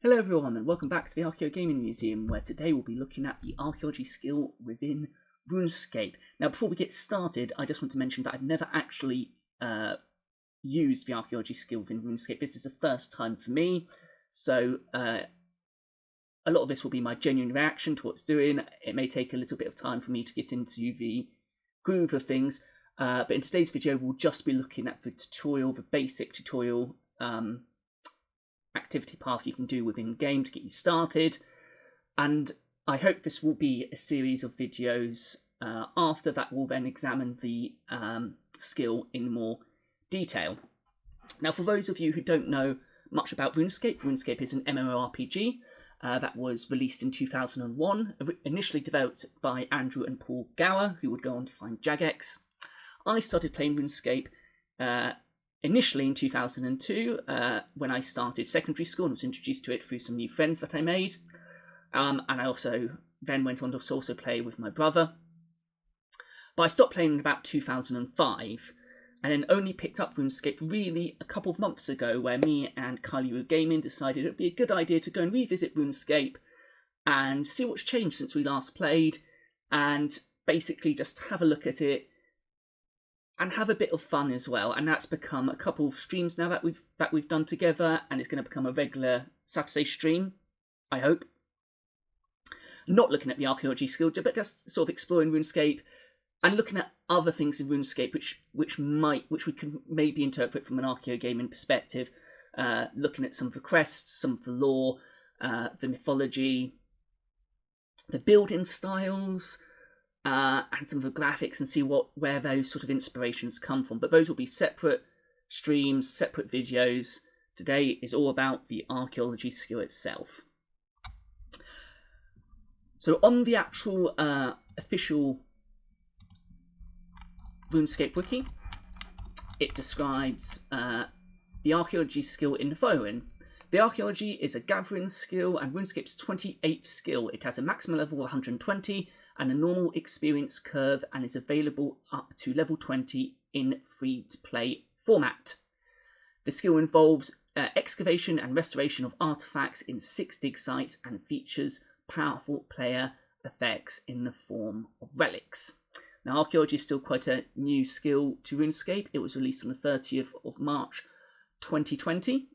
Hello everyone and welcome back to the Archaeogaming Museum, where today we'll be looking at the archaeology skill within RuneScape. Now before we get started, I just want to mention that I've never actually used the archaeology skill within RuneScape. This is the first time for me, so a lot of this will be my genuine reaction to what's doing. It may take a little bit of time for me to get into the groove of things, but in today's video we'll just be looking at the tutorial, the basic tutorial activity path you can do within game to get you started, and I hope this will be a series of videos after that will then examine the skill in more detail. Now for those of you who don't know much about RuneScape, RuneScape is an MMORPG that was released in 2001, initially developed by Andrew and Paul Gower, who would go on to find Jagex. I started playing RuneScape initially in 2002, when I started secondary school and was introduced to it through some new friends that I made. And I also then went on to also play with my brother. But I stopped playing in about 2005, and then only picked up RuneScape really a couple of months ago, where me and Arhaeogaming decided it would be a good idea to go and revisit RuneScape and see what's changed since we last played, and basically just have a look at it and have a bit of fun as well. And that's become a couple of streams now that we've done together, and it's going to become a regular Saturday stream, I hope. Not looking at the archaeology skill, but just sort of exploring RuneScape and looking at other things in RuneScape which we can maybe interpret from an Archaeogaming perspective. Looking at some of the quests, some of the lore, the mythology, the building styles, and some of the graphics, and see where those sort of inspirations come from. But those will be separate streams, separate videos. Today is all about the archaeology skill itself. So on the actual official RuneScape wiki, it describes the archaeology skill in the following. The archaeology is a gathering skill and RuneScape's 28th skill. It has a maximum level of 120 and a normal experience curve, and is available up to level 20 in free-to-play format. The skill involves excavation and restoration of artifacts in 6 dig sites and features powerful player effects in the form of relics. Now, archaeology is still quite a new skill to RuneScape. It was released on the 30th of March 2020.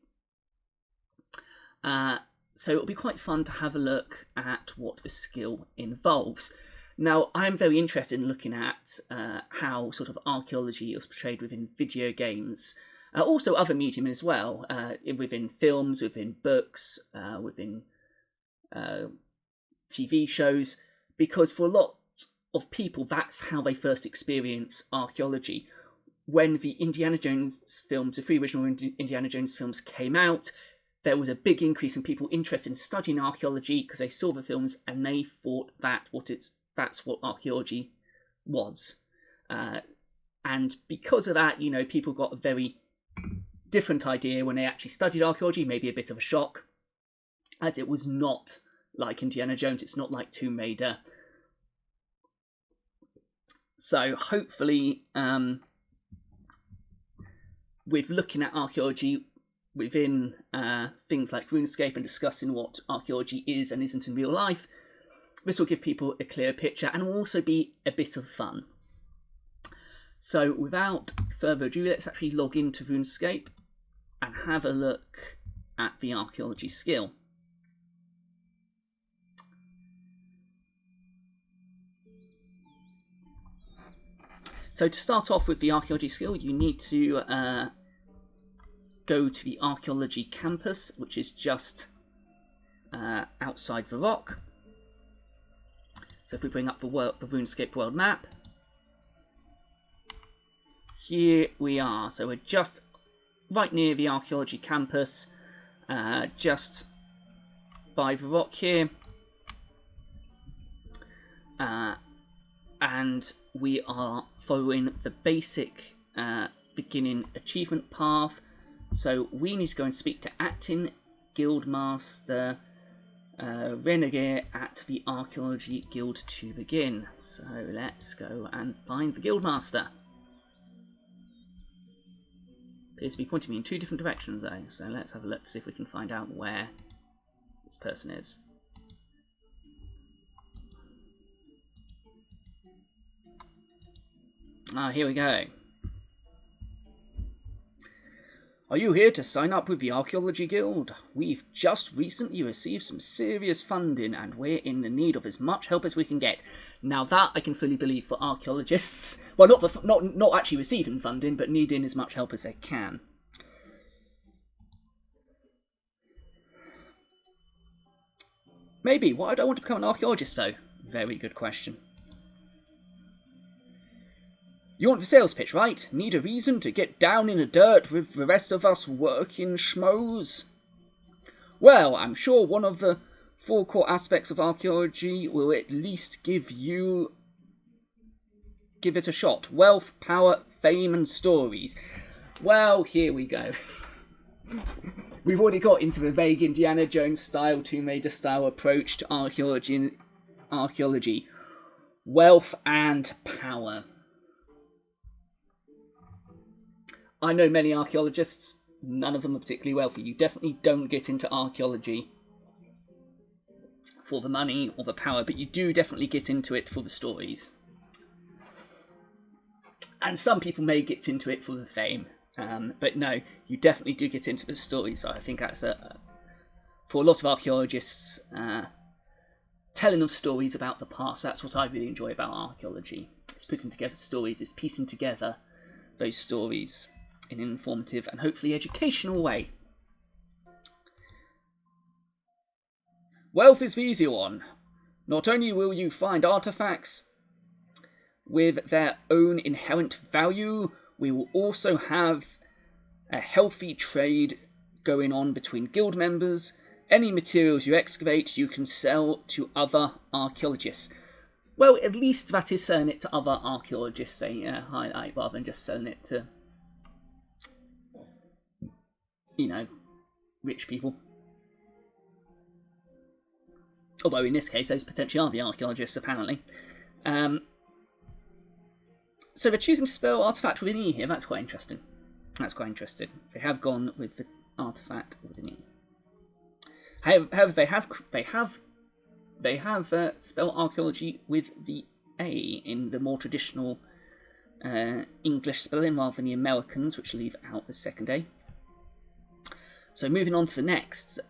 So it'll be quite fun to have a look at what the skill involves. Now, I'm very interested in looking at how sort of archaeology is portrayed within video games, also other medium as well, within films, within books, within TV shows, because for a lot of people, that's how they first experience archaeology. When the Indiana Jones films, the 3 original Indiana Jones films came out, there was a big increase in people interested in studying archaeology because they saw the films and they thought that's what archaeology was. And because of that, you know, people got a very different idea when they actually studied archaeology, maybe a bit of a shock, as it was not like Indiana Jones, it's not like Tomb Raider. So hopefully, with looking at archaeology within things like RuneScape and discussing what archaeology is and isn't in real life, this will give people a clear picture and will also be a bit of fun. So without further ado, let's actually log into RuneScape and have a look at the archaeology skill. So to start off with the archaeology skill, you need to go to the archaeology campus, which is just outside the rock. So if we bring up the RuneScape world map, here we are. So we're just right near the archaeology campus, just by the rock here. And we are following the basic beginning achievement path. So we need to go and speak to Acting Guildmaster Renegade at the Archaeology Guild to begin. So let's go and find the Guildmaster. Appears to be pointing me in 2 different directions though, so let's have a look to see if we can find out where this person is. Ah, here we go. Are you here to sign up with the Archaeology Guild? We've just recently received some serious funding and we're in the need of as much help as we can get. Now that I can fully believe for archaeologists. Well, not actually receiving funding, but needing as much help as they can. Maybe. Why do I want to become an archaeologist though? Very good question. You want the sales pitch, right? Need a reason to get down in the dirt with the rest of us working schmoes? Well, I'm sure one of the 4 core aspects of archaeology will at least give it a shot. Wealth, power, fame, and stories. Well, here we go. We've already got into the vague Indiana Jones style, Tomb Raider style approach to archaeology. Wealth and power. I know many archaeologists, none of them are particularly wealthy. You definitely don't get into archaeology for the money or the power, but you do definitely get into it for the stories. And some people may get into it for the fame, but no, you definitely do get into the stories. So I think that's for a lot of archaeologists, telling of stories about the past. That's what I really enjoy about archaeology. It's putting together stories, it's piecing together those stories in an informative and hopefully educational way. Wealth is the easy one. Not only will you find artifacts with their own inherent value, we will also have a healthy trade going on between guild members. Any materials you excavate, you can sell to other archaeologists. Well, at least that is selling it to other archaeologists they highlight, rather than just selling it to, you know, rich people. Although in this case, those potentially are the archaeologists, apparently. So they're choosing to spell artifact with an E here. That's quite interesting. That's quite interesting. They have gone with the artifact with an E. However, they have spelled archaeology with the A in the more traditional English spelling rather than the Americans, which leave out the second A. So moving on to the next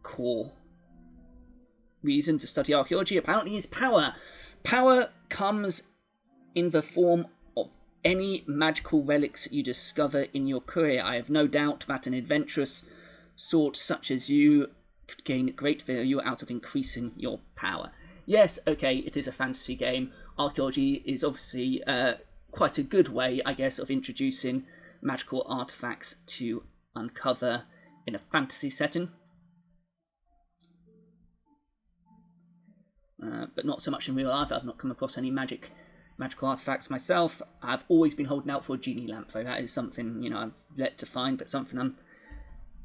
core reason to study archaeology apparently is power. Power comes in the form of any magical relics you discover in your career. I have no doubt that an adventurous sort such as you could gain great value out of increasing your power. Yes, okay, it is a fantasy game. Archaeology is obviously quite a good way, I guess, of introducing magical artifacts to uncover in a fantasy setting. But not so much in real life. I've not come across any magical artifacts myself. I've always been holding out for a genie lamp, though. That is something, you know, I've yet to find, but something I'm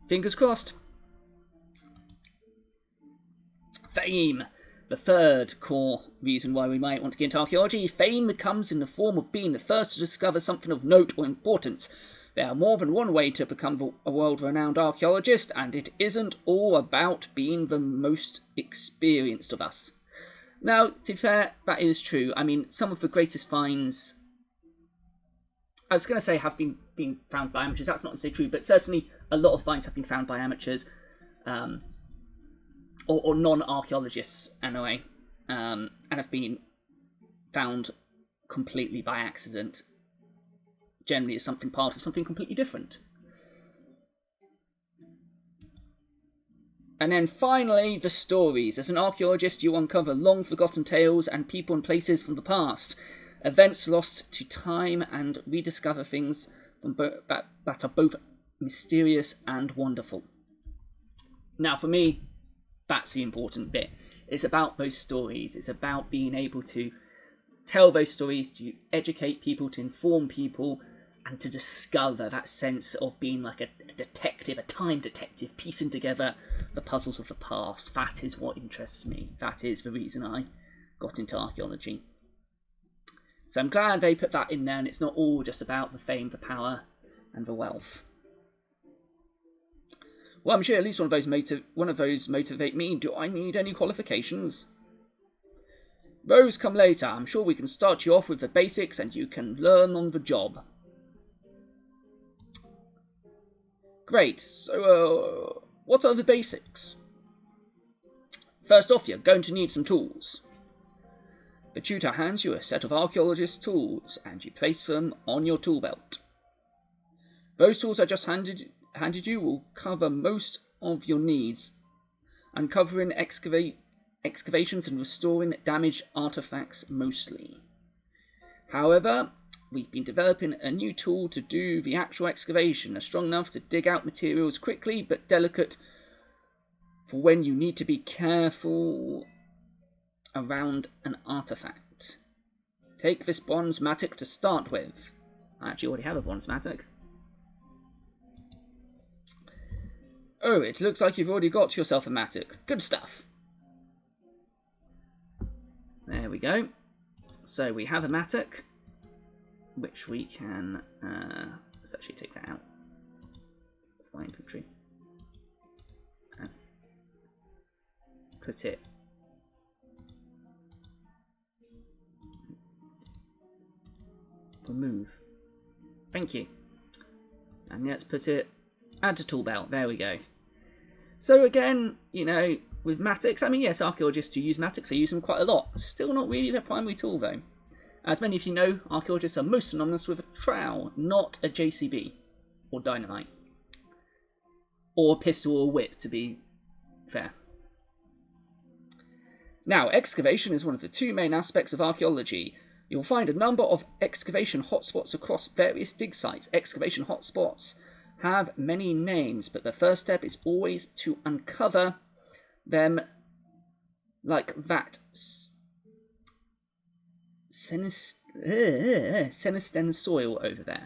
fingers crossed. Fame. The third core reason why we might want to get into archaeology. Fame comes in the form of being the first to discover something of note or importance. There are more than one way to become a world-renowned archaeologist, and it isn't all about being the most experienced of us. Now, to be fair, that is true. I mean, some of the greatest finds, I was going to say have been found by amateurs. That's not to say true, but certainly a lot of finds have been found by amateurs, or non-archaeologists anyway, and have been found completely by accident. Generally, as something part of something completely different. And then finally, the stories. As an archaeologist, you uncover long forgotten tales and people and places from the past. Events lost to time, and rediscover things from that are both mysterious and wonderful. Now, for me, that's the important bit. It's about those stories. It's about being able to tell those stories, to educate people, to inform people, and to discover that sense of being like a detective, a time detective, piecing together the puzzles of the past. That is what interests me. That is the reason I got into archaeology. So I'm glad they put that in there, and it's not all just about the fame, the power, and the wealth. Well, I'm sure at least one of those motivate me. Do I need any qualifications? Those come later. I'm sure we can start you off with the basics and you can learn on the job. Great. So, what are the basics? First off, you're going to need some tools. The tutor hands you a set of archaeologist tools and you place them on your tool belt. Those tools I just handed you will cover most of your needs, uncovering excavations and restoring damaged artifacts mostly. However, we've been developing a new tool to do the actual excavation, strong enough to dig out materials quickly but delicate for when you need to be careful around an artifact. Take this bronze mattock to start with. I actually already have a bronze mattock. Oh, it looks like you've already got yourself a mattock. Good stuff. There we go. So we have a mattock, which we can... let's actually take that out. Fine inventory. And put it... Remove. Thank you. And let's put it... Add to tool belt. There we go. So again, you know, with mattocks, I mean, yes, archaeologists who use mattocks, they use them quite a lot. Still not really their primary tool, though. As many of you know, archaeologists are most synonymous with a trowel, not a JCB, or dynamite. Or a pistol or whip, to be fair. Now, excavation is one of the two main aspects of archaeology. You'll find a number of excavation hotspots across various dig sites. Excavation hotspots have many names, but the first step is always to uncover them, like that Senesten soil over there.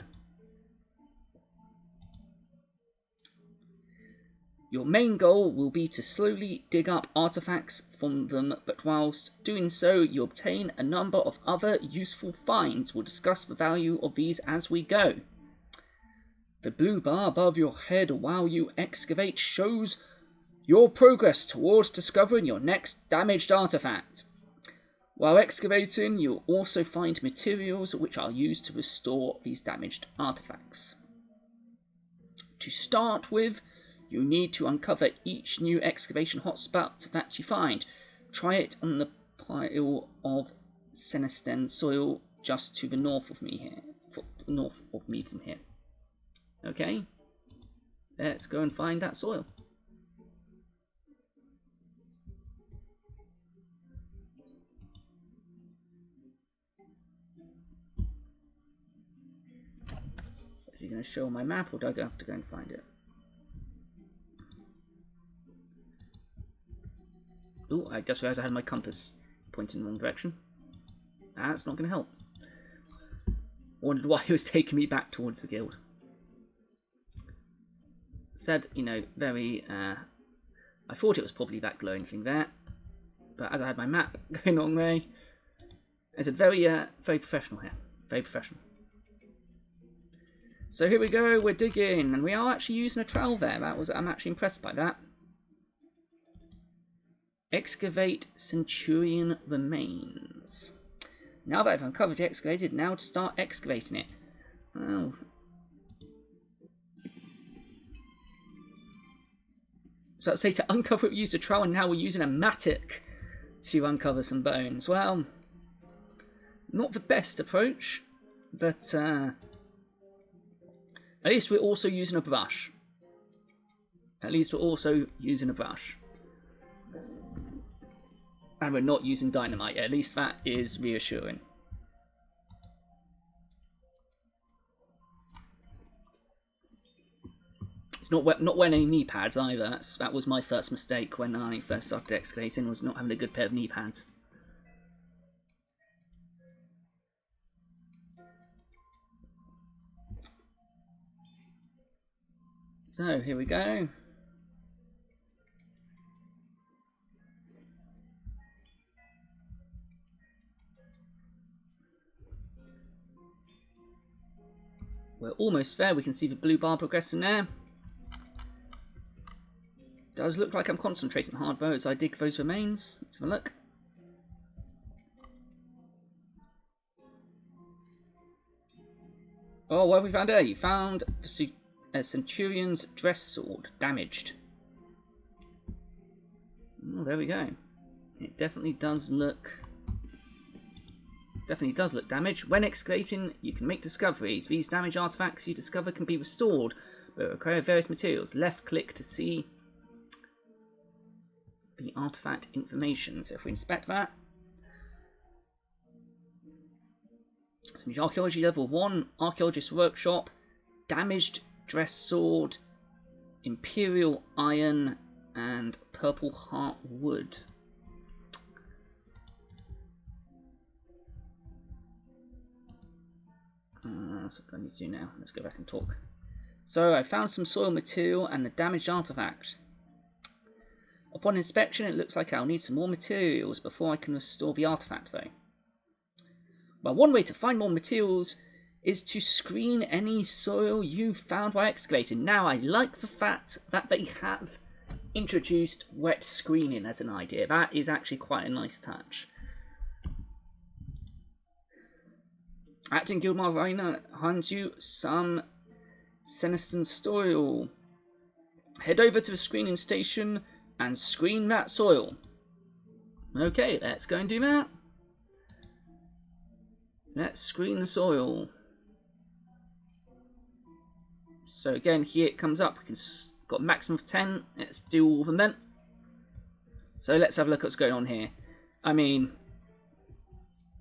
Your main goal will be to slowly dig up artifacts from them, but whilst doing so, you obtain a number of other useful finds. We'll discuss the value of these as we go. The blue bar above your head while you excavate shows your progress towards discovering your next damaged artifact. While excavating, you'll also find materials which are used to restore these damaged artifacts. To start with, you need to uncover each new excavation hotspot that you find. Try it on the pile of Senesten soil just to the north of me from here. Okay, let's go and find that soil. Are you going to show my map, or do I have to go and find it? Oh, I just realised I had my compass pointing in the wrong direction. That's not going to help. Wondered why it was taking me back towards the guild. Said, you know, very, I thought it was probably that glowing thing there, but as I had my map going on there, I said very professional here, very professional. So here we go, we're digging, and we are actually using a trowel there. I'm actually impressed by that. Excavate Centurion remains. Now that I've uncovered the excavated, now to start excavating it. Oh. So let's say to uncover it, we used a trowel, and now we're using a mattock to uncover some bones. Well, not the best approach, but at least we're also using a brush. At least we're also using a brush. And we're not using dynamite. At least that is reassuring. It's not wearing any knee pads either. That was my first mistake when I first started excavating, was not having a good pair of knee pads. So here we go. We're almost there. We can see the blue bar progressing there. Does look like I'm concentrating hard though as I dig those remains. Let's have a look. Oh, what have we found here? You found a centurion's dress sword, damaged. Oh, there we go. It definitely does look damaged. When excavating, you can make discoveries. These damaged artifacts you discover can be restored, but require various materials. Left click to see the artifact information. So if we inspect that, Archaeology level 1, Archaeologist Workshop, damaged dress sword, Imperial iron, and purple heart wood. That's what I need to do now. Let's go back and talk. So I found some soil material and a damaged artifact. Upon inspection, it looks like I'll need some more materials before I can restore the artifact though. Well, one way to find more materials is to screen any soil you found while excavating. Now, I like the fact that they have introduced wet screening as an idea. That is actually quite a nice touch. Acting Guildmar Rainer hands you some Seneston soil. Head over to the screening station and screen that soil. Okay, let's go and do that. Let's screen the soil. So again, here it comes up. We've got a maximum of 10. Let's do all of them then. So let's have a look at what's going on here. I mean,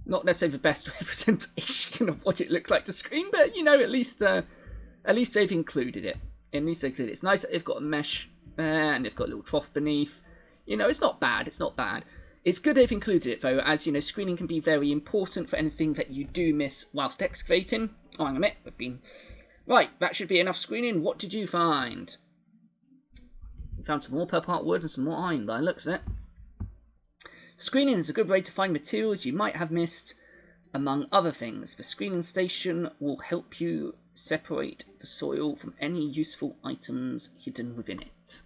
not necessarily the best representation of what it looks like to screen, but you know, at least they've included it. It's nice that they've got a mesh there and they've got a little trough beneath. You know, it's not bad. It's not bad. It's good they've included it though, as you know, screening can be very important for anything that you do miss whilst excavating. Oh, hang on a minute, we've been... Right, that should be enough screening. What did you find? We found some more purple heart wood and some more iron by the looks of it. Screening is a good way to find materials you might have missed, among other things. The screening station will help you separate the soil from any useful items hidden within it.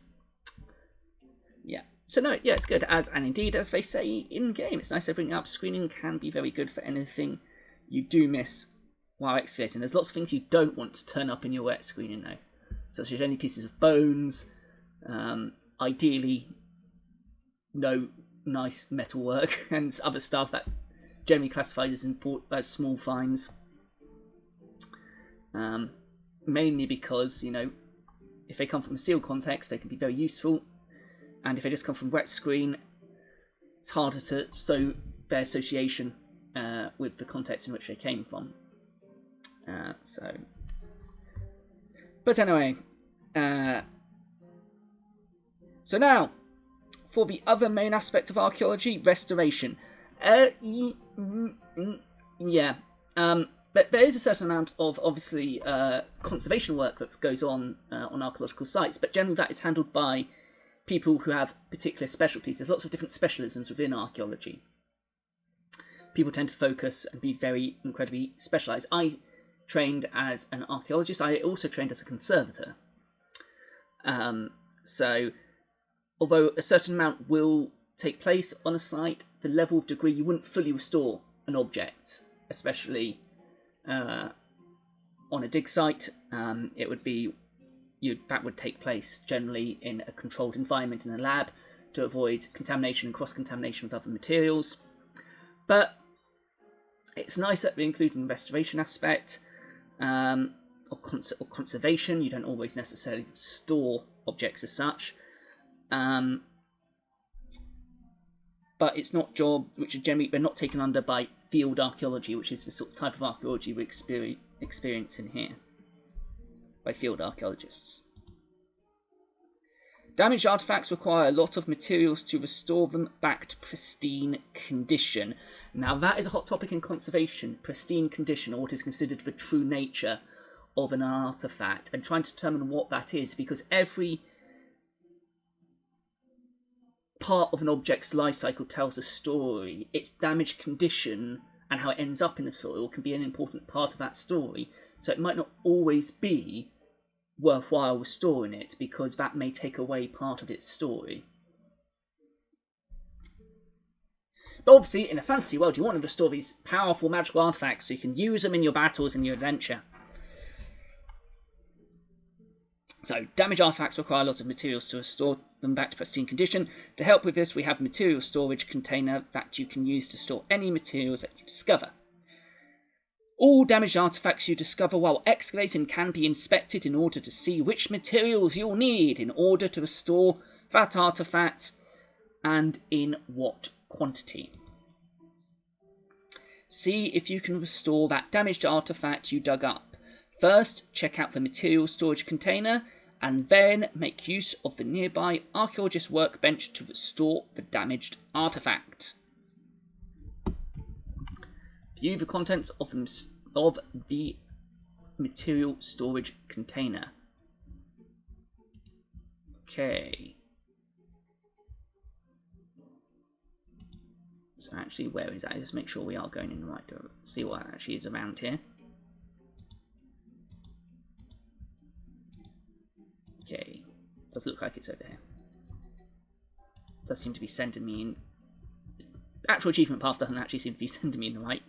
Yeah. So no, yeah, it's good. And indeed, as they say in-game, it's nice to bring it up. Screening can be very good for anything you do miss while excavating. There's lots of things you don't want to turn up in your wet screening though. Such as any pieces of bones, ideally no nice metalwork, and other stuff that generally classified as small finds. Mainly because, you know, if they come from a sealed context, they can be very useful. And if they just come from wet screen, it's harder to show their association with the context in which they came from. But anyway, so now, for the other main aspect of archaeology, restoration. Yeah, but there is a certain amount of, obviously, conservation work that goes on archaeological sites, but generally that is handled by people who have particular specialties. There's lots of different specialisms within archaeology. People tend to focus and be very incredibly specialised. I trained as an archaeologist. I also trained as a conservator. So, although a certain amount will take place on a site, the level of degree you wouldn't fully restore an object, especially on a dig site. It would be that would take place generally in a controlled environment in a lab to avoid contamination and cross-contamination with other materials. But it's nice that we include in the restoration aspect or conservation. You don't always necessarily store objects as such. But it's not job which are generally they're not taken under by field archaeology, which is the sort of type of archaeology we experience in here by field archaeologists. Damaged artifacts require a lot of materials to restore them back to pristine condition. Now that is a hot topic in conservation, pristine condition, or what is considered the true nature of an artifact, and trying to determine what that is, because every part of an object's life cycle tells a story. Its damaged condition and how it ends up in the soil can be an important part of that story. So it might not always be worthwhile restoring it, because that may take away part of its story. But obviously, in a fantasy world, you want to restore these powerful magical artifacts so you can use them in your battles and your adventure. So, damaged artifacts require lots of materials to restore them back to pristine condition. To help with this, we have a material storage container that you can use to store any materials that you discover. All damaged artifacts you discover while excavating can be inspected in order to see which materials you'll need in order to restore that artifact and in what quantity. See if you can restore that damaged artifact you dug up. First, check out the material storage container, and then make use of the nearby archaeologist workbench to restore the damaged artifact. View the contents of the material storage container. Okay. So actually, where is that? Just make sure we are going in the right direction. See what actually is around here. Okay. Does look like it's over here. Does seem to be sending me in. Actual achievement path doesn't actually seem to be sending me in the right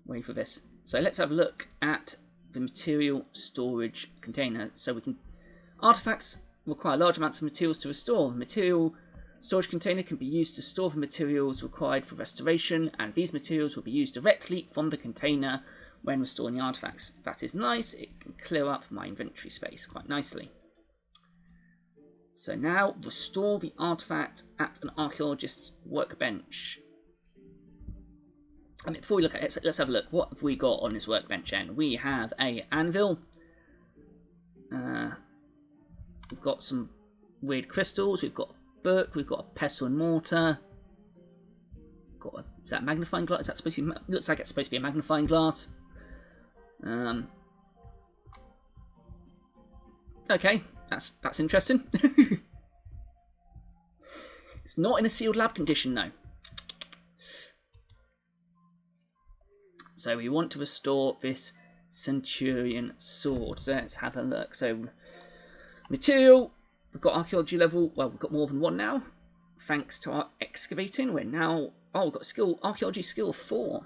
way for this. So let's have a look at the material storage container. So we can. Artifacts require large amounts of materials to restore. The material storage container can be used to store the materials required for restoration, and these materials will be used directly from the container when restoring the artifacts. That is nice. It can clear up my inventory space quite nicely. So now, restore the artifact at an archaeologist's workbench. I mean, before we look at it, let's have a look. What have we got on this workbench then? We have a anvil. We've got some weird crystals. We've got a book. We've got a pestle and mortar. Is that a magnifying glass? Is that supposed to be? Looks like it's supposed to be a magnifying glass. Okay, that's interesting. It's not in a sealed lab condition though. So we want to restore this Centurion sword. So let's have a look. So material, we've got archaeology level. Well, we've got more than one now. Thanks to our excavating, we're now we've got skill archaeology skill 4.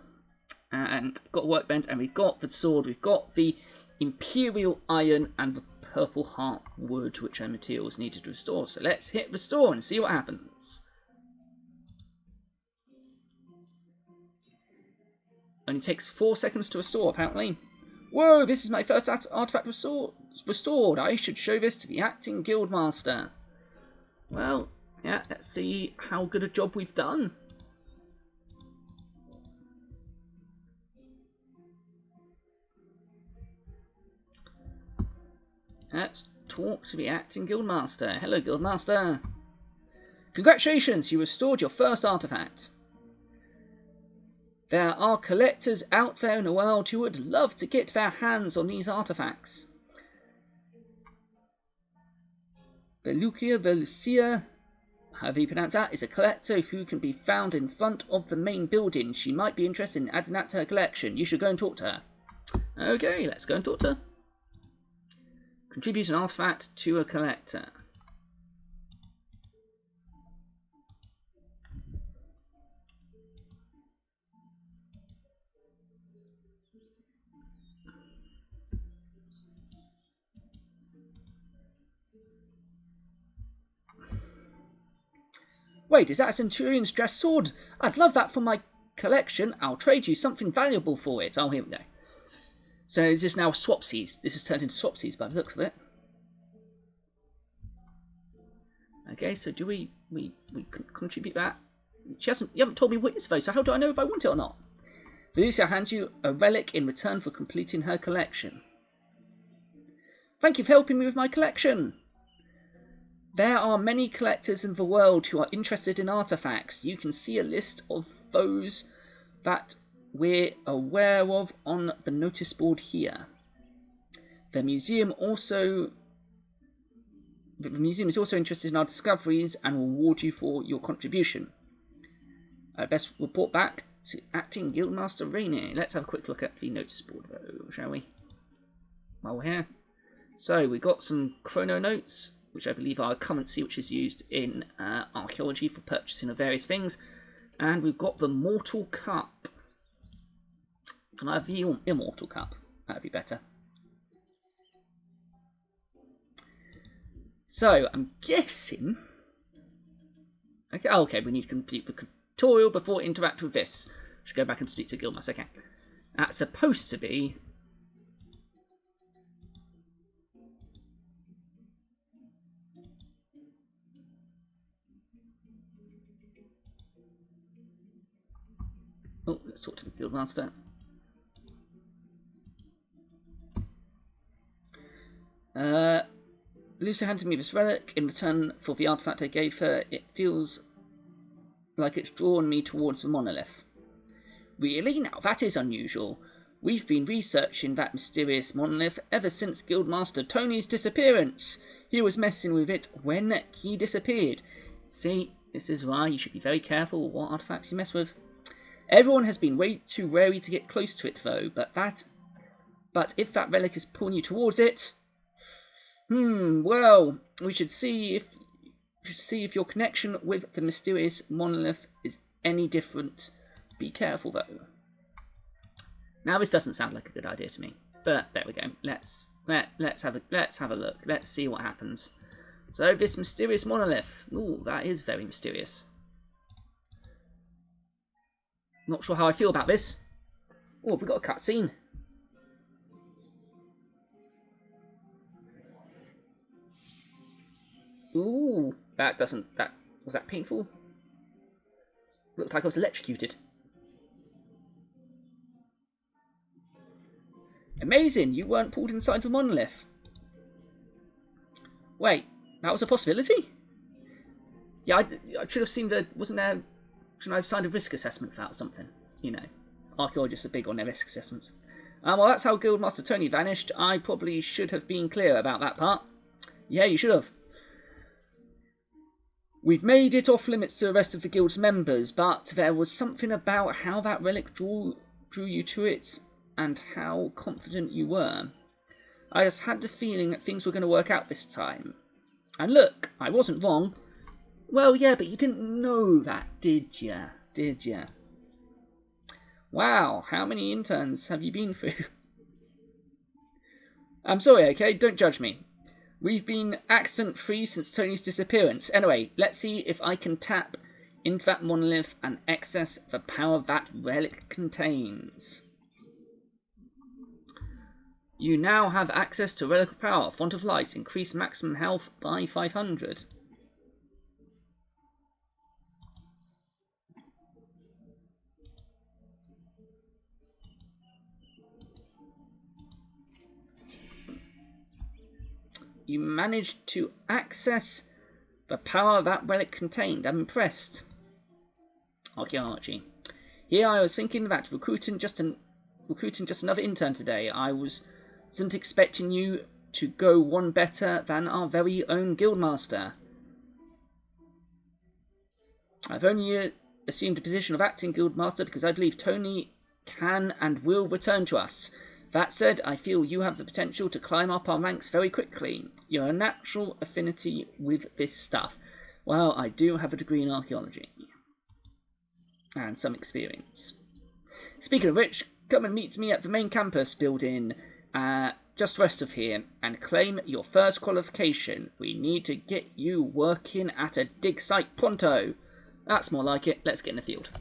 And got a workbench, and we've got the sword, we've got the imperial iron and the purple heart wood, which are materials needed to restore. So let's hit restore and see what happens. Only takes 4 seconds to restore, apparently. Whoa, this is my first artifact restored. I should show this to the acting guildmaster. Well, yeah, let's see how good a job we've done. Let's talk to the acting guildmaster. Hello, guildmaster. Congratulations, you restored your first artifact. There are collectors out there in the world who would love to get their hands on these artifacts. Velucia, however you pronounce that, is a collector who can be found in front of the main building. She might be interested in adding that to her collection. You should go and talk to her. Okay, let's go and talk to her. Contribute an artifact to a collector. Wait, is that a Centurion's dress sword? I'd love that for my collection. I'll trade you something valuable for it. Oh, here we go. So is this now swapsies? This has turned into swapsies by the looks of it. Okay, so do we contribute that? You haven't told me what it is though, so how do I know if I want it or not? Velucia hands you a relic in return for completing her collection. Thank you for helping me with my collection. There are many collectors in the world who are interested in artifacts. You can see a list of those that we're aware of on the notice board here. The museum is also interested in our discoveries and will reward you for your contribution. Best report back to Acting Guildmaster Rainier. Let's have a quick look at the notice board though, shall we? while we're here. So we've got some chrono notes, which I believe are a currency which is used in archaeology for purchasing of various things. And we've got the Mortal Cup. Can I have the Immortal Cup? That'd be better. So, I'm guessing... Okay, we need to complete the tutorial before we interact with this. I should go back and speak to Guildmaster. Okay. That's supposed to be... Oh, let's talk to the Guildmaster. Lucy handed me this relic in return for the artifact I gave her. It feels like it's drawn me towards the monolith. Really? Now that is unusual. We've been researching that mysterious monolith ever since Guildmaster Tony's disappearance. He was messing with it when he disappeared. See, this is why you should be very careful what artifacts you mess with. Everyone has been way too wary to get close to it, though. But if that relic is pulling you towards it, well, we should see if your connection with the mysterious monolith is any different. Be careful, though. Now, this doesn't sound like a good idea to me, but there we go. Let's have a look. Let's see what happens. So, this mysterious monolith. Ooh, that is very mysterious. Not sure how I feel about this. Oh, have we got a cutscene? Ooh, was that painful? Looked like I was electrocuted. Amazing, you weren't pulled inside the monolith. Wait, that was a possibility? Yeah, I should have seen shouldn't I have signed a risk assessment for that or something? You know, archaeologists are big on their risk assessments. Well, that's how Guildmaster Tony vanished. I probably should have been clear about that part. Yeah, you should have. We've made it off limits to the rest of the guild's members, but there was something about how that relic drew you to it and how confident you were. I just had the feeling that things were going to work out this time. And look, I wasn't wrong. Well, yeah, but you didn't know that, did ya? Did ya? Wow, how many interns have you been through? I'm sorry, okay? Don't judge me. We've been accident-free since Tony's disappearance. Anyway, let's see if I can tap into that monolith and access the power that relic contains. You now have access to relic power. Font of Light. Increase maximum health by 500. You managed to access the power that relic contained. I'm impressed. Archaeology. Here I was thinking that recruiting just another intern today. I wasn't expecting you to go one better than our very own guildmaster. I've only assumed the position of acting guildmaster because I believe Tony can and will return to us. That said, I feel you have the potential to climb up our ranks very quickly. You have a natural affinity with this stuff. Well, I do have a degree in archaeology. And some experience. Speaking of which, come and meet me at the main campus building, just west of here, and claim your first qualification. We need to get you working at a dig site pronto. That's more like it. Let's get in the field.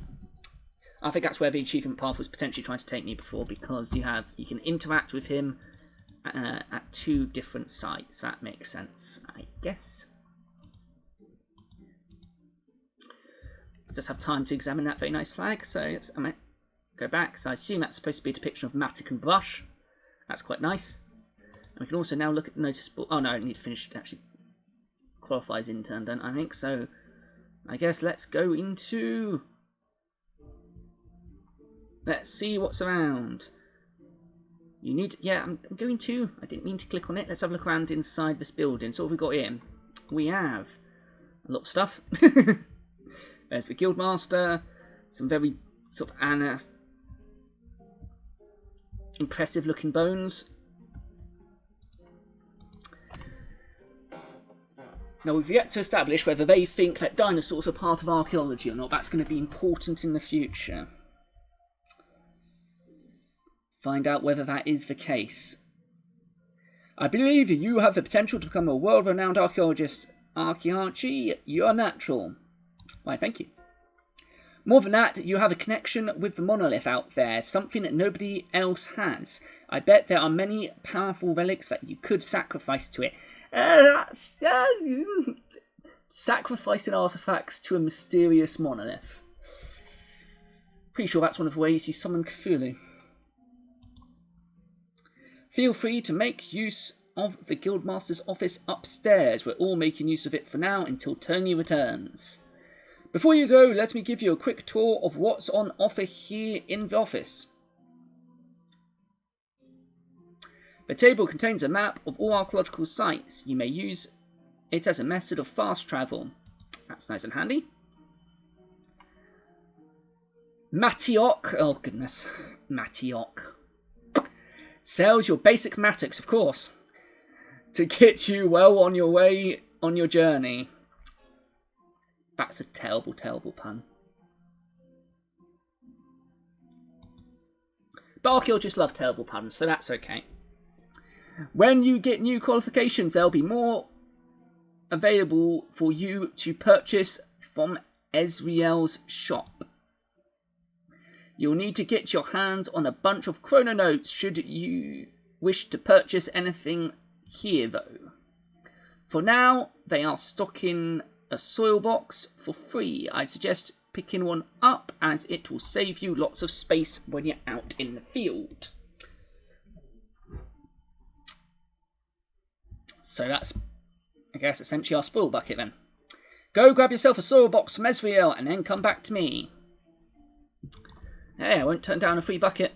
I think that's where the achievement path was potentially trying to take me before, because you can interact with him at 2 different sites. That makes sense, I guess. Let's just have time to examine that very nice flag. So let's go back. So I assume that's supposed to be a depiction of Matic and Brush. That's quite nice. And we can also now look at the noticeable. Oh no, I need to finish. It actually qualifies intern, don't I think? So I guess let's go into. Let's see what's around. You need... Yeah, I'm going to. I didn't mean to click on it. Let's have a look around inside this building. So what have we got here? We have a lot of stuff. There's the Guildmaster. Some very sort of impressive looking bones. Now, we've yet to establish whether they think that dinosaurs are part of archaeology or not. That's going to be important in the future. Find out whether that is the case. I believe you have the potential to become a world-renowned archaeologist. Archaeology, you're natural. Why, thank you. More than that, you have a connection with the monolith out there, something that nobody else has. I bet there are many powerful relics that you could sacrifice to it. Sacrificing artifacts to a mysterious monolith. Pretty sure that's one of the ways you summon Cthulhu. Feel free to make use of the Guildmaster's office upstairs. We're all making use of it for now until Tony returns. Before you go, let me give you a quick tour of what's on offer here in the office. The table contains a map of all archaeological sites. You may use it as a method of fast travel. That's nice and handy. Matioc, oh goodness, Matioc. Sells your basic matics, of course, to get you well on your way on your journey. That's a terrible, terrible pun. But archaeologists love terrible puns, so that's okay. When you get new qualifications, there'll be more available for you to purchase from Ezreal's shop. You'll need to get your hands on a bunch of chrono notes should you wish to purchase anything here, though. For now, they are stocking a soil box for free. I'd suggest picking one up as it will save you lots of space when you're out in the field. So that's, I guess, essentially our spoil bucket then. Go grab yourself a soil box from Ezreal and then come back to me. Hey, I won't turn down a free bucket.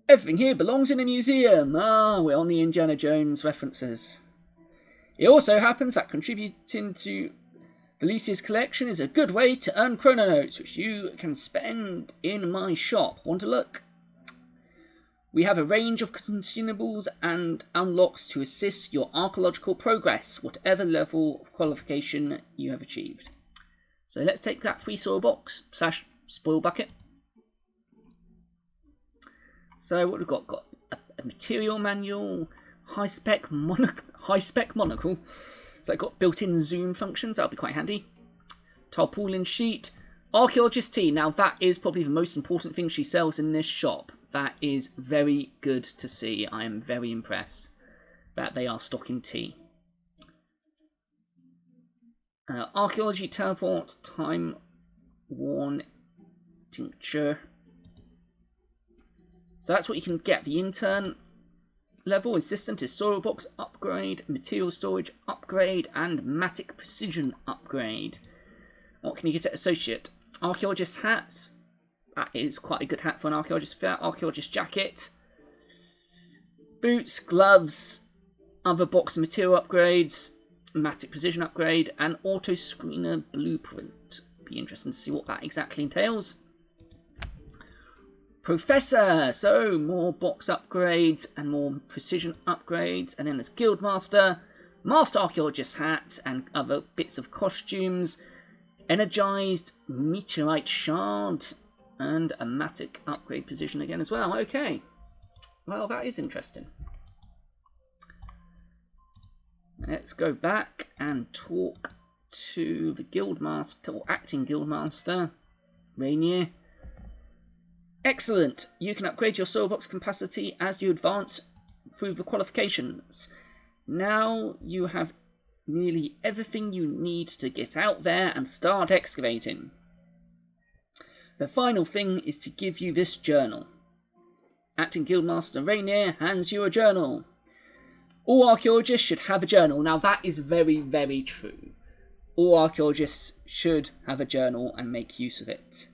Everything here belongs in a museum. Ah, we're on the Indiana Jones references. It also happens that contributing to Felicia's collection is a good way to earn chrono notes, which you can spend in my shop. Want to look? We have a range of consumables and unlocks to assist your archaeological progress, whatever level of qualification you have achieved. So let's take that free soil box / spoil bucket. So what we've got a material manual, high spec monocle. So it's got built-in zoom functions. That'll be quite handy. Tarpaulin sheet, archaeologist tea. Now that is probably the most important thing she sells in this shop. That is very good to see. I am very impressed that they are stocking tea. Archaeology teleport, time worn tincture. So that's what you can get. The intern level assistant is soil box upgrade, material storage upgrade, and matic precision upgrade. What can you get at associate? Archaeologist hats. That is quite a good hat for an archaeologist. Archaeologist jacket. Boots, gloves, other box material upgrades, matic precision upgrade, and auto screener blueprint. Be interesting to see what that exactly entails. Professor, so more box upgrades and more precision upgrades, and then there's Guildmaster, Master Archaeologist hat, and other bits of costumes, energized meteorite shard, and a matic upgrade position again as well. Okay, well that is interesting. Let's go back and talk to the Guildmaster, or acting Guildmaster, Rainier. Excellent. You can upgrade your soil box capacity as you advance through the qualifications. Now you have nearly everything you need to get out there and start excavating. The final thing is to give you this journal. Acting Guildmaster Rainier hands you a journal. All archaeologists should have a journal. Now that is very, very true. All archaeologists should have a journal and make use of it.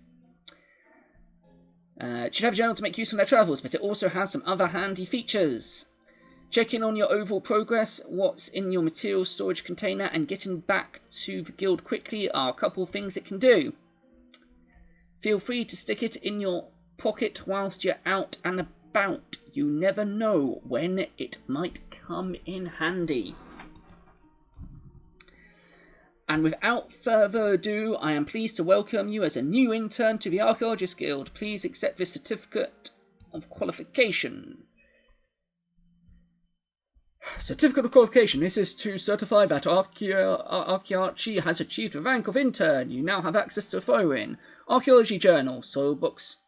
Should have a journal to make use of their travels, but it also has some other handy features. Checking on your overall progress, what's in your material storage container, and getting back to the guild quickly are a couple of things it can do. Feel free to stick it in your pocket whilst you're out and about. You never know when it might come in handy. And without further ado, I am pleased to welcome you as a new intern to the Archaeologist Guild. Please accept this certificate of qualification. Certificate of qualification. This is to certify that Archaeology has achieved the rank of intern. You now have access to the following: Archaeology Journal, soil books,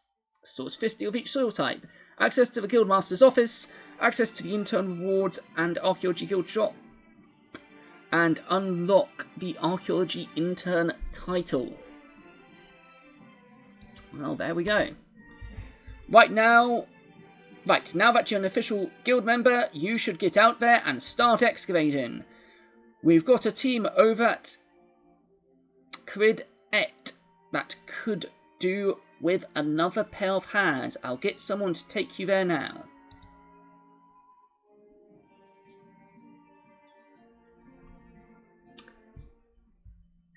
stores 50 of each soil type, access to the Guildmaster's office, access to the intern rewards and Archaeology Guild shop, and unlock the Archaeology intern title. Well, there we go. Now that you're an official guild member, you should get out there and start excavating. We've got a team over at Crid Et that could do with another pair of hands. I'll get someone to take you there now.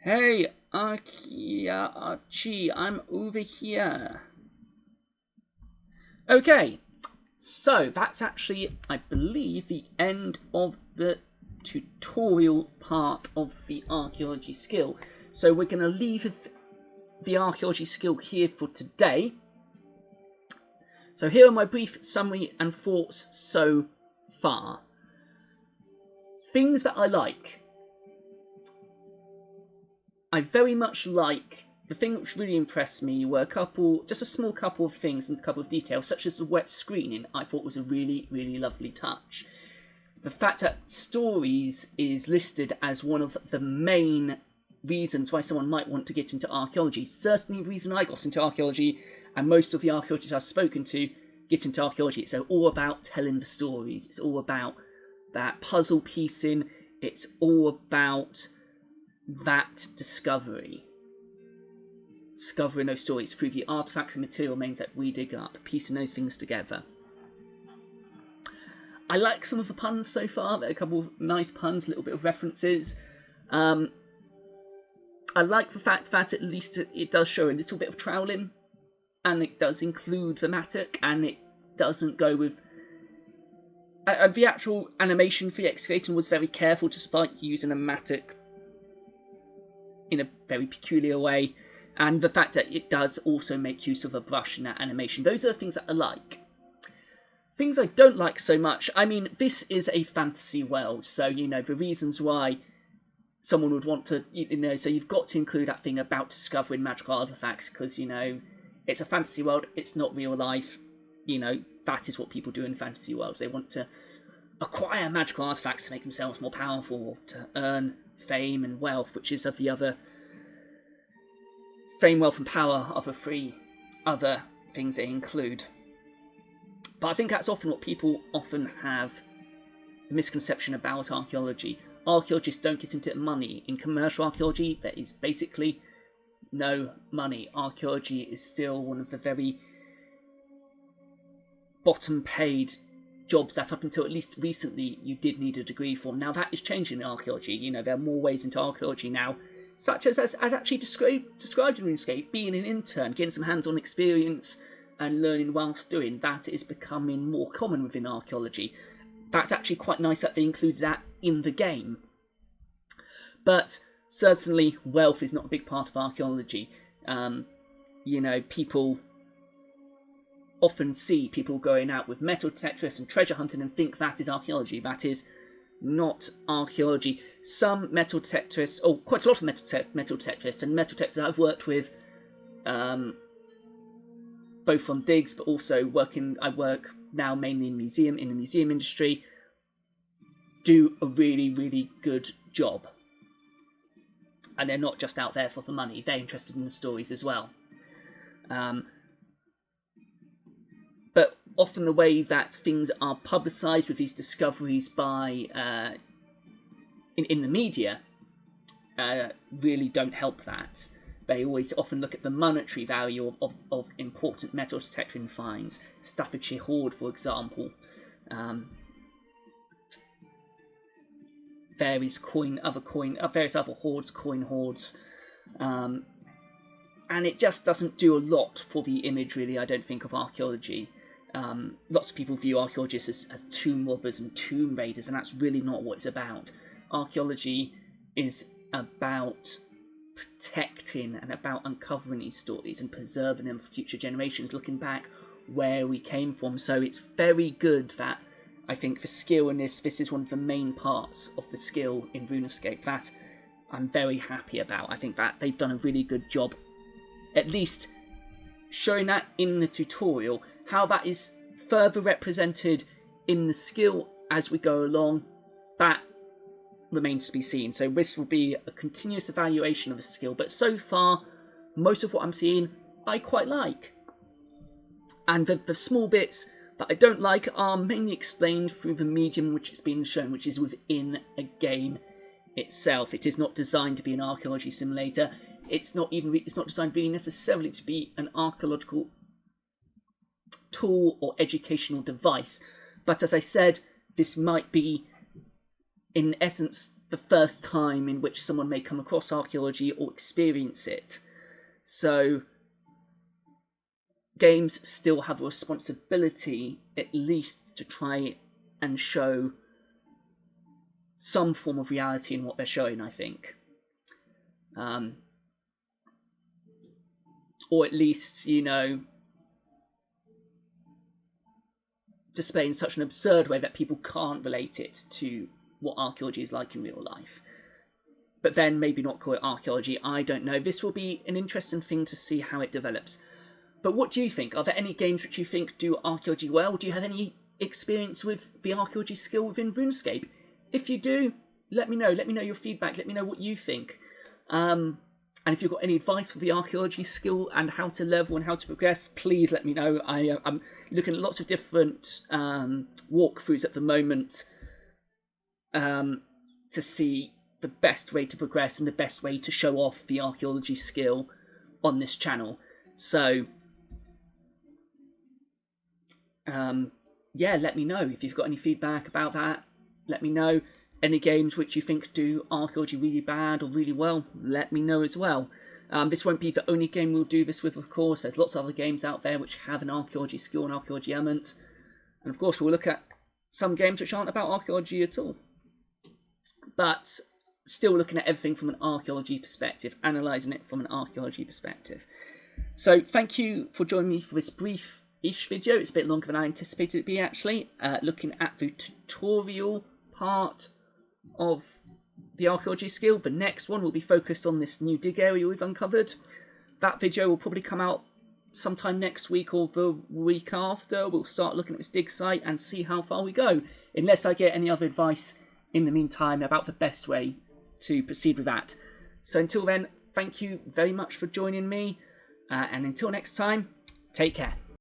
Hey, Archie, I'm over here. Okay. So, that's actually, I believe, the end of the tutorial part of the archaeology skill. So we're going to leave the archaeology skill here for today. So here are my brief summary and thoughts so far. Things that I like. I very much like... The thing which really impressed me were just a small couple of things and a couple of details, such as the wet screening. I thought was a really, really lovely touch. The fact that stories is listed as one of the main reasons why someone might want to get into archaeology. Certainly the reason I got into archaeology, and most of the archaeologists I've spoken to get into archaeology. It's all about telling the stories. It's all about that puzzle piecing. It's all about that discovery. Discovering those stories through the artifacts and material remains that we dig up, piecing those things together. I like some of the puns so far. There are a couple of nice puns, a little bit of references. I like the fact that at least it does show a little bit of troweling, and it does include the mattock, and it doesn't go with... the actual animation for the excavating was very careful, despite using a mattock in a very peculiar way. And the fact that it does also make use of a brush in that animation. Those are the things that I like. Things I don't like so much. I mean, this is a fantasy world. So, the reasons why someone would want to, so you've got to include that thing about discovering magical artifacts. Because, it's a fantasy world. It's not real life. That is what people do in fantasy worlds. They want to acquire magical artifacts to make themselves more powerful. To earn fame and wealth, which is of the other... Fame, wealth and power are the three other things they include. But I think that's often what people often have a misconception about archaeology. Archaeologists don't get into money. In commercial archaeology, there is basically no money. Archaeology is still one of the very bottom paid jobs that up until at least recently you did need a degree for. Now that is changing in archaeology. There are more ways into archaeology now. Such as actually described in RuneScape, being an intern, getting some hands-on experience and learning whilst doing. That is becoming more common within archaeology. That's actually quite nice that they included that in the game. But certainly wealth is not a big part of archaeology. People often see people going out with metal detectors and treasure hunting and think that is archaeology. That is not archaeology. Some metal detectorists, quite a lot of metal detectorists, and metal detectors I've worked with, both on digs, but also I work now mainly in the museum industry, do a really, really good job. And they're not just out there for the money, they're interested in the stories as well. But often the way that things are publicised with these discoveries by in the media really don't help that. They always often look at the monetary value of important metal detecting finds. Staffordshire Hoard, for example. Various other hoards, coin hoards. And it just doesn't do a lot for the image, really, I don't think, of archaeology. lots of people view archaeology as tomb robbers and tomb raiders, and that's really not what it's about. Archaeology is about protecting and about uncovering these stories and preserving them for future generations, looking back where we came from. So it's very good that I think the skill in this is one of the main parts of the skill in RuneScape that I'm very happy about. I think that they've done a really good job, at least showing that in the tutorial. How that is further represented in the skill as we go along, that remains to be seen. So this will be a continuous evaluation of a skill, but so far, most of what I'm seeing, I quite like. And the small bits that I don't like are mainly explained through the medium in which it's been shown, which is within a game itself. It is not designed to be an archaeology simulator. It's not designed really necessarily to be an archaeological tool or educational device. But as I said, this might be, in essence, the first time in which someone may come across archaeology or experience it. So games still have a responsibility, at least, to try and show some form of reality in what they're showing, I think. Or at least, display in such an absurd way that people can't relate it to what archaeology is like in real life. But then maybe not call it archaeology, I don't know. This will be an interesting thing to see how it develops. But what do you think? Are there any games which you think do archaeology well? Do you have any experience with the archaeology skill within RuneScape? If you do, let me know. Let me know your feedback. Let me know what you think. And if you've got any advice for the archaeology skill and how to level and how to progress, please let me know. I'm looking at lots of different walkthroughs at the moment to see the best way to progress and the best way to show off the archaeology skill on this channel. So, yeah, let me know. If you've got any feedback about that, let me know. Any games which you think do archaeology really bad or really well, let me know as well. This won't be the only game we'll do this with, of course. There's lots of other games out there which have an archaeology skill and archaeology element. And of course, we'll look at some games which aren't about archaeology at all. But still looking at everything from an archaeology perspective, analysing it from an archaeology perspective. So thank you for joining me for this brief-ish video. It's a bit longer than I anticipated it to be, actually. Looking at the tutorial part of the archaeology skill. The next one will be focused on this new dig area we've uncovered. That video will probably come out sometime next week or the week after. We'll start looking at this dig site and see how far we go, unless I get any other advice in the meantime about the best way to proceed with that. So until then, thank you very much for joining me, and until next time, take care.